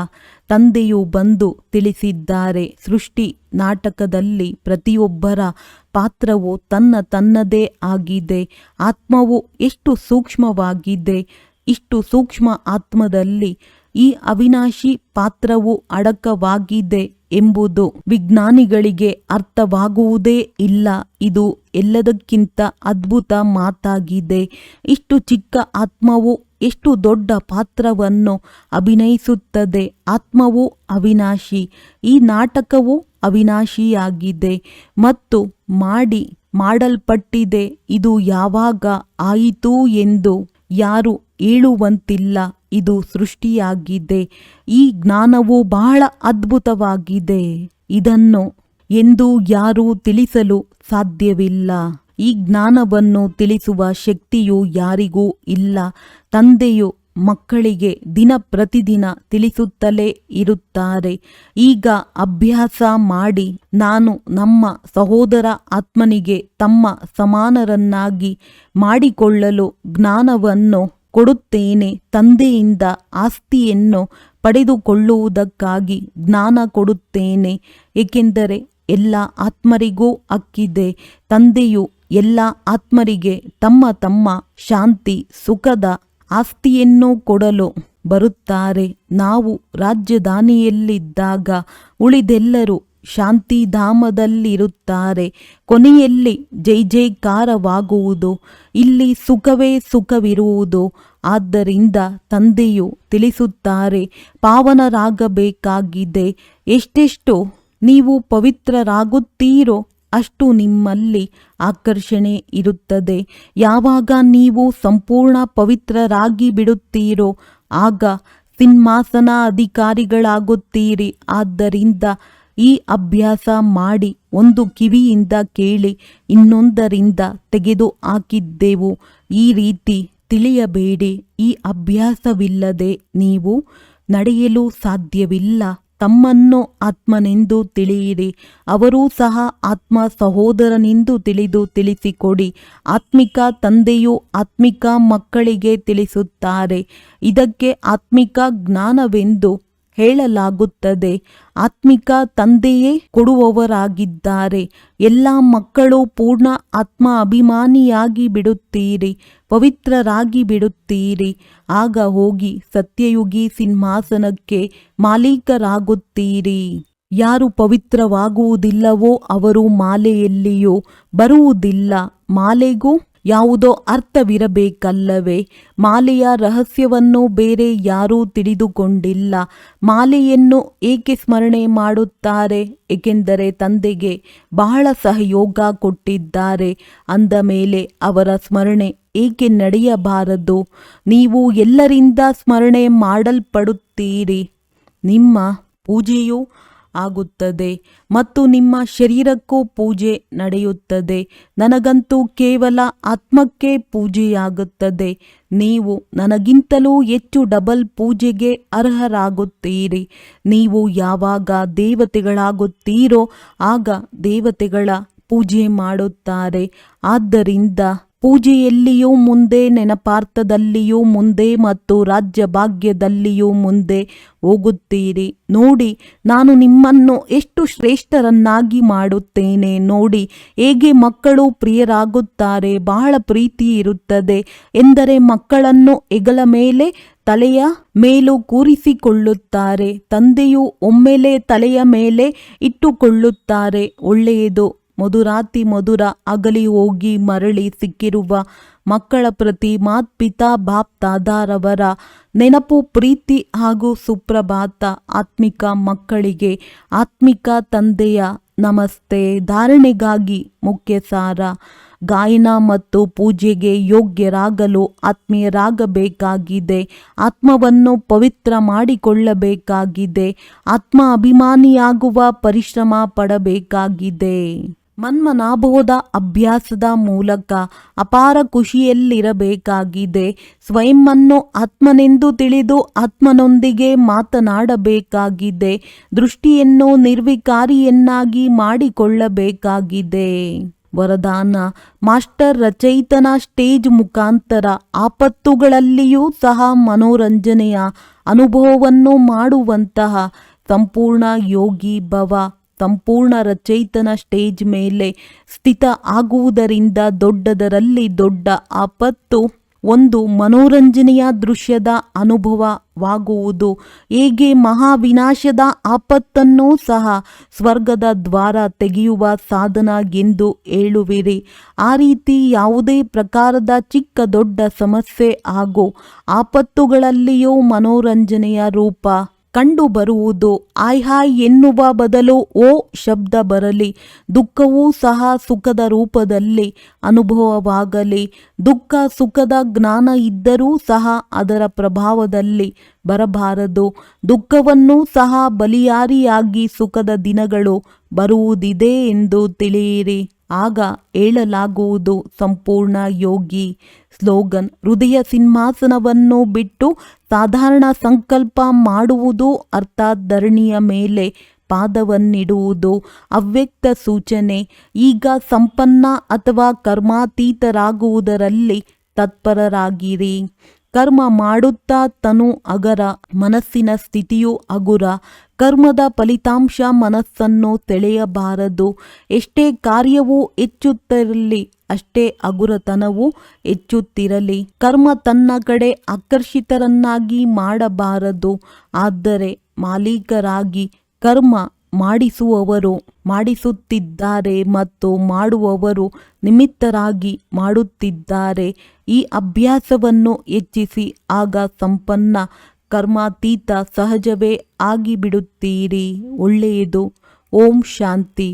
ತಂದೆಯು ಬಂದು ತಿಳಿಸಿದ್ದಾರೆ. ಸೃಷ್ಟಿ ನಾಟಕದಲ್ಲಿ ಪ್ರತಿಯೊಬ್ಬರ ಪಾತ್ರವು ತನ್ನದೇ ಆಗಿದೆ. ಆತ್ಮವು ಎಷ್ಟು ಸೂಕ್ಷ್ಮವಾಗಿದೆ. ಇಷ್ಟು ಸೂಕ್ಷ್ಮ ಆತ್ಮದಲ್ಲಿ ಈ ಅವಿನಾಶಿ ಪಾತ್ರವು ಅಡಕವಾಗಿದೆ ಎಂಬುದು ವಿಜ್ಞಾನಿಗಳಿಗೆ ಅರ್ಥವಾಗುವುದೇ ಇಲ್ಲ. ಇದು ಎಲ್ಲದಕ್ಕಿಂತ ಅದ್ಭುತ ಮಾತಾಗಿದೆ. ಇಷ್ಟು ಚಿಕ್ಕ ಆತ್ಮವು ಎಷ್ಟು ದೊಡ್ಡ ಪಾತ್ರವನ್ನು ಅಭಿನಯಿಸುತ್ತದೆ. ಆತ್ಮವು ಅವಿನಾಶಿ. ಈ ನಾಟಕವು ಅವಿನಾಶಿಯಾಗಿದೆ ಮತ್ತು ಮಾಡಲ್ಪಟ್ಟಿದೆ. ಇದು ಯಾವಾಗ ಆಯಿತು ಎಂದು ಯಾರು ಹೇಳುವಂತಿಲ್ಲ. ಇದು ಸೃಷ್ಟಿಯಾಗಿದೆ. ಈ ಜ್ಞಾನವು ಬಹಳ ಅದ್ಭುತವಾಗಿದೆ. ಇದನ್ನು ಎಂದು ಯಾರೂ ತಿಳಿಸಲು ಸಾಧ್ಯವಿಲ್ಲ. ಈ ಜ್ಞಾನವನ್ನು ತಿಳಿಸುವ ಶಕ್ತಿಯು ಯಾರಿಗೂ ಇಲ್ಲ. ತಂದೆಯು ಮಕ್ಕಳಿಗೆ ದಿನ ಪ್ರತಿದಿನ ತಿಳಿಸುತ್ತಲೇ ಇರುತ್ತಾರೆ. ಈಗ ಅಭ್ಯಾಸ ಮಾಡಿ ನಾನು ನಮ್ಮ ಸಹೋದರ ಆತ್ಮನಿಗೆ ತಮ್ಮ ಸಮಾನರನ್ನಾಗಿ ಮಾಡಿಕೊಳ್ಳಲು ಜ್ಞಾನವನ್ನು ಕೊಡುತ್ತೇನೆ. ತಂದೆಯಿಂದ ಆಸ್ತಿಯನ್ನು ಪಡೆದುಕೊಳ್ಳುವುದಕ್ಕಾಗಿ ಜ್ಞಾನ ಕೊಡುತ್ತೇನೆ. ಏಕೆಂದರೆ ಎಲ್ಲ ಆತ್ಮರಿಗೂ ಹಕ್ಕಿದೆ. ತಂದೆಯು ಎಲ್ಲ ಆತ್ಮರಿಗೆ ತಮ್ಮ ತಮ್ಮ ಶಾಂತಿ ಸುಖದ ಆಸ್ತಿಯನ್ನು ಕೊಡಲು ಬರುತ್ತಾರೆ. ನಾವು ರಾಜಧಾನಿಯಲ್ಲಿದ್ದಾಗ ಉಳಿದೆಲ್ಲರೂ ಶಾಂತಿಧಾಮದಲ್ಲಿರುತ್ತಾರೆ. ಕೊನೆಯಲ್ಲಿ ಜೈ ಜೈಕಾರವಾಗುವುದು. ಇಲ್ಲಿ ಸುಖವೇ ಸುಖವಿರುವುದು. ಆದ್ದರಿಂದ ತಂದೆಯು ತಿಳಿಸುತ್ತಾರೆ, ಪಾವನರಾಗಬೇಕಾಗಿದೆ. ಎಷ್ಟೆಷ್ಟು ನೀವು ಪವಿತ್ರರಾಗುತ್ತೀರೋ ಅಷ್ಟು ನಿಮ್ಮಲ್ಲಿ ಆಕರ್ಷಣೆ ಇರುತ್ತದೆ. ಯಾವಾಗ ನೀವು ಸಂಪೂರ್ಣ ಪವಿತ್ರರಾಗಿ ಬಿಡುತ್ತೀರೋ ಆಗ ಸಿಂಹಾಸನ ಅಧಿಕಾರಿಗಳಾಗುತ್ತೀರಿ. ಆದ್ದರಿಂದ ಈ ಅಭ್ಯಾಸ ಮಾಡಿ. ಒಂದು ಕಿವಿಯಿಂದ ಕೇಳಿ, ಇನ್ನೊಂದರಿಂದ ತೆಗೆದು ಹಾಕಿದ್ದೆವು. ಈ ರೀತಿ ತಿಳಿಯಬೇಡಿ. ಈ ಅಭ್ಯಾಸವಿಲ್ಲದೆ ನೀವು ನಡೆಯಲು ಸಾಧ್ಯವಿಲ್ಲ. ತಮ್ಮನ್ನು ಆತ್ಮನೆಂದು ತಿಳಿಯಿರಿ. ಅವರೂ ಸಹ ಆತ್ಮ ಸಹೋದರನೆಂದು ತಿಳಿಸಿಕೊಡಿ. ಆತ್ಮಿಕ ತಂದೆಯು ಆತ್ಮಿಕ ಮಕ್ಕಳಿಗೆ ತಿಳಿಸುತ್ತಾರೆ. ಇದಕ್ಕೆ ಆತ್ಮಿಕ ಜ್ಞಾನವೆಂದು ಹೇಳಲಾಗುತ್ತದೆ. ಆತ್ಮಿಕ ತಂದೆಯೇ ಕೊಡುವವರಾಗಿದ್ದಾರೆ. ಎಲ್ಲ ಮಕ್ಕಳು ಪೂರ್ಣ ಆತ್ಮ ಅಭಿಮಾನಿಯಾಗಿ ಬಿಡುತ್ತೀರಿ, ಪವಿತ್ರರಾಗಿ ಬಿಡುತ್ತೀರಿ. ಆಗ ಹೋಗಿ ಸತ್ಯಯುಗಿ ಸಿಂಹಾಸನಕ್ಕೆ ಮಾಲೀಕರಾಗುತ್ತೀರಿ. ಯಾರು ಪವಿತ್ರವಾಗುವುದಿಲ್ಲವೋ ಅವರು ಮಾಲೆಯಲ್ಲಿಯೂ ಬರುವುದಿಲ್ಲ. ಮಾಲೆಗೂ ಯಾವುದೋ ಅರ್ಥವಿರಬೇಕಲ್ಲವೇ? ಮಾಲೆಯ ರಹಸ್ಯವನ್ನು ಬೇರೆ ಯಾರೂ ತಿಳಿದುಕೊಂಡಿಲ್ಲ. ಮಾಲೆಯನ್ನು ಏಕೆ ಸ್ಮರಣೆ ಮಾಡುತ್ತಾರೆ? ಏಕೆಂದರೆ ತಂದೆಗೆ ಬಹಳ ಸಹಯೋಗ ಕೊಟ್ಟಿದ್ದಾರೆ. ಅಂದ ಮೇಲೆ ಅವರ ಸ್ಮರಣೆ ಏಕೆ ನಡೆಯಬಾರದು? ನೀವು ಎಲ್ಲರಿಂದ ಸ್ಮರಣೆ ಮಾಡಲ್ಪಡುತ್ತೀರಿ. ನಿಮ್ಮ ಪೂಜೆಯು ಆಗುತ್ತದೆ ಮತ್ತು ನಿಮ್ಮ ಶರೀರಕ್ಕೂ ಪೂಜೆ ನಡೆಯುತ್ತದೆ. ನನಗಂತೂ ಕೇವಲ ಆತ್ಮಕ್ಕೆ ಪೂಜೆಯಾಗುತ್ತದೆ. ನೀವು ನನಗಿಂತಲೂ ಹೆಚ್ಚು ಡಬಲ್ ಪೂಜೆಗೆ ಅರ್ಹರಾಗುತ್ತೀರಿ. ನೀವು ಯಾವಾಗ ದೇವತೆಗಳಾಗುತ್ತೀರೋ ಆಗ ದೇವತೆಗಳ ಪೂಜೆ ಮಾಡುತ್ತಾರೆ. ಆದ್ದರಿಂದ ಪೂಜೆಯಲ್ಲಿಯೂ ಮುಂದೆ, ನೆನಪಾರ್ಥದಲ್ಲಿಯೂ ಮುಂದೆ ಮತ್ತು ರಾಜ್ಯ ಭಾಗ್ಯದಲ್ಲಿಯೂ ಮುಂದೆ ಹೋಗುತ್ತೀರಿ. ನೋಡಿ, ನಾನು ನಿಮ್ಮನ್ನು ಎಷ್ಟು ಶ್ರೇಷ್ಠರನ್ನಾಗಿ ಮಾಡುತ್ತೇನೆ. ನೋಡಿ ಹೇಗೆ ಮಕ್ಕಳು ಪ್ರಿಯರಾಗುತ್ತಾರೆ. ಬಹಳ ಪ್ರೀತಿ ಇರುತ್ತದೆ ಎಂದರೆ ಮಕ್ಕಳನ್ನು ಹೆಗಲ ಮೇಲೆ, ತಲೆಯ ಮೇಲೂ ಕೂರಿಸಿಕೊಳ್ಳುತ್ತಾರೆ. ತಂದೆಯು ಒಮ್ಮೆಲೆ ತಲೆಯ ಮೇಲೆ ಇಟ್ಟುಕೊಳ್ಳುತ್ತಾರೆ. ಒಳ್ಳೆಯದು. ಮಧುರಾತಿ ಮಧುರ ಅಗಲಿ ಹೋಗಿ ಮರಳಿ ಸಿಕ್ಕಿರುವ ಮಕ್ಕಳ ಪ್ರತಿ ಮಾತ್ಪಿತಾ ಬಾಪ್ ದಾದಾರವರ ನೆನಪು, ಪ್ರೀತಿ ಹಾಗೂ ಸುಪ್ರಭಾತ. ಆತ್ಮಿಕ ಮಕ್ಕಳಿಗೆ ಆತ್ಮಿಕ ತಂದೆಯ ನಮಸ್ತೆ. ಧಾರಣೆಗಾಗಿ ಮುಖ್ಯ ಸಾರ: ಗಾಯನ ಮತ್ತು ಪೂಜೆಗೆ ಯೋಗ್ಯರಾಗಲು ಆತ್ಮೀಯರಾಗಬೇಕಾಗಿದೆ. ಆತ್ಮವನ್ನು ಪವಿತ್ರ ಮಾಡಿಕೊಳ್ಳಬೇಕಾಗಿದೆ. ಆತ್ಮ ಅಭಿಮಾನಿಯಾಗುವ ಪರಿಶ್ರಮ ಪಡಬೇಕಾಗಿದೆ. ಮನ್ಮನಾಭೋಧ ಅಭ್ಯಾಸದ ಮೂಲಕ ಅಪಾರ ಖುಷಿಯಲ್ಲಿರಬೇಕಾಗಿದೆ. ಸ್ವಯಂವನ್ನು ಆತ್ಮನೆಂದು ತಿಳಿದು ಆತ್ಮನೊಂದಿಗೆ ಮಾತನಾಡಬೇಕಾಗಿದೆ. ದೃಷ್ಟಿಯನ್ನು ನಿರ್ವಿಕಾರಿಯನ್ನಾಗಿ ಮಾಡಿಕೊಳ್ಳಬೇಕಾಗಿದೆ. ವರದಾನ: ಮಾಸ್ಟರ್ ರಚಯಿತನ ಸ್ಟೇಜ್ ಮುಖಾಂತರ ಆಪತ್ತುಗಳಲ್ಲಿಯೂ ಸಹ ಮನೋರಂಜನೆಯ ಅನುಭವವನ್ನು ಮಾಡುವಂತಹ ಸಂಪೂರ್ಣ ಯೋಗಿ ಭವ. ಸಂಪೂರ್ಣ ರಚಯಿತನ ಸ್ಟೇಜ್ ಮೇಲೆ ಸ್ಥಿತ ಆಗುವುದರಿಂದ ದೊಡ್ಡದರಲ್ಲಿ ದೊಡ್ಡ ಆಪತ್ತು ಒಂದು ಮನೋರಂಜನೆಯ ದೃಶ್ಯದ ಅನುಭವವಾಗುವುದು. ಹೇಗೆ ಮಹಾವಿನಾಶದ ಆಪತ್ತನ್ನೂ ಸಹ ಸ್ವರ್ಗದ ದ್ವಾರ ತೆಗೆಯುವ ಸಾಧನ ಎಂದು ಹೇಳುವಿರಿ, ಆ ರೀತಿ ಯಾವುದೇ ಪ್ರಕಾರದ ಚಿಕ್ಕ ದೊಡ್ಡ ಸಮಸ್ಯೆ ಹಾಗೂ ಆಪತ್ತುಗಳಲ್ಲಿಯೂ ಮನೋರಂಜನೆಯ ರೂಪ ಕಂಡುಬರುವುದು. ಹಾಯ್ ಹಾಯ್ ಎನ್ನುವ ಬದಲು ಓ ಶಬ್ದ ಬರಲಿ. ದುಃಖವೂ ಸಹ ಸುಖದ ರೂಪದಲ್ಲಿ ಅನುಭವವಾಗಲಿ. ದುಃಖ ಸುಖದ ಜ್ಞಾನ ಇದ್ದರೂ ಸಹ ಅದರ ಪ್ರಭಾವದಲ್ಲಿ ಬರಬಾರದು. ದುಃಖವನ್ನೂ ಸಹ ಬಲಿಯಾರಿಯಾಗಿ ಸುಖದ ದಿನಗಳು ಬರುವುದಿದೆ ಎಂದು ತಿಳಿಯಿರಿ. ಆಗ ಹೇಳಲಾಗುವುದು ಸಂಪೂರ್ಣ ಯೋಗಿ. ಸ್ಲೋಗನ್: ಹೃದಯ ಸಿಂಹಾಸನವನ್ನು ಬಿಟ್ಟು ಸಾಧಾರಣ ಸಂಕಲ್ಪ ಮಾಡುವುದು, ಅರ್ಥಾತ್ ಧರಣಿಯ ಮೇಲೆ ಪಾದವನ್ನಿಡುವುದು. ಅವ್ಯಕ್ತ ಸೂಚನೆ: ಈಗ ಸಂಪನ್ನ ಅಥವಾ ಕರ್ಮಾತೀತರಾಗುವುದರಲ್ಲಿ ತತ್ಪರರಾಗಿರಿ. ಕರ್ಮ ಮಾಡುತ್ತಾ ತನು ಅಗರ, ಮನಸ್ಸಿನ ಸ್ಥಿತಿಯು ಹಗುರ. ಕರ್ಮದ ಫಲಿತಾಂಶ ಮನಸ್ಸನ್ನು ಸೆಳೆಯಬಾರದು. ಎಷ್ಟೇ ಕಾರ್ಯವು ಹೆಚ್ಚುತ್ತಿರಲಿ ಅಷ್ಟೇ ಹಗುರತನವು ಹೆಚ್ಚುತ್ತಿರಲಿ. ಕರ್ಮ ತನ್ನ ಕಡೆ ಆಕರ್ಷಿತರನ್ನಾಗಿ ಮಾಡಬಾರದು. ಆದರೆ ಮಾಲೀಕರಾಗಿ ಕರ್ಮ ಮಾಡಿಸುವವರು ಮಾಡಿಸುತ್ತಿದ್ದಾರೆ ಮತ್ತು ಮಾಡುವವರು ನಿಮಿತ್ತರಾಗಿ ಮಾಡುತ್ತಿದ್ದಾರೆ. ಈ ಅಭ್ಯಾಸವನ್ನು ಹೆಚ್ಚಿಸಿ. ಆಗ ಸಂಪನ್ನ ಕರ್ಮಾತೀತ ಸಹಜವೇ ಆಗಿಬಿಡುತ್ತೀರಿ. ಒಳ್ಳೆಯದು. ಓಂ ಶಾಂತಿ.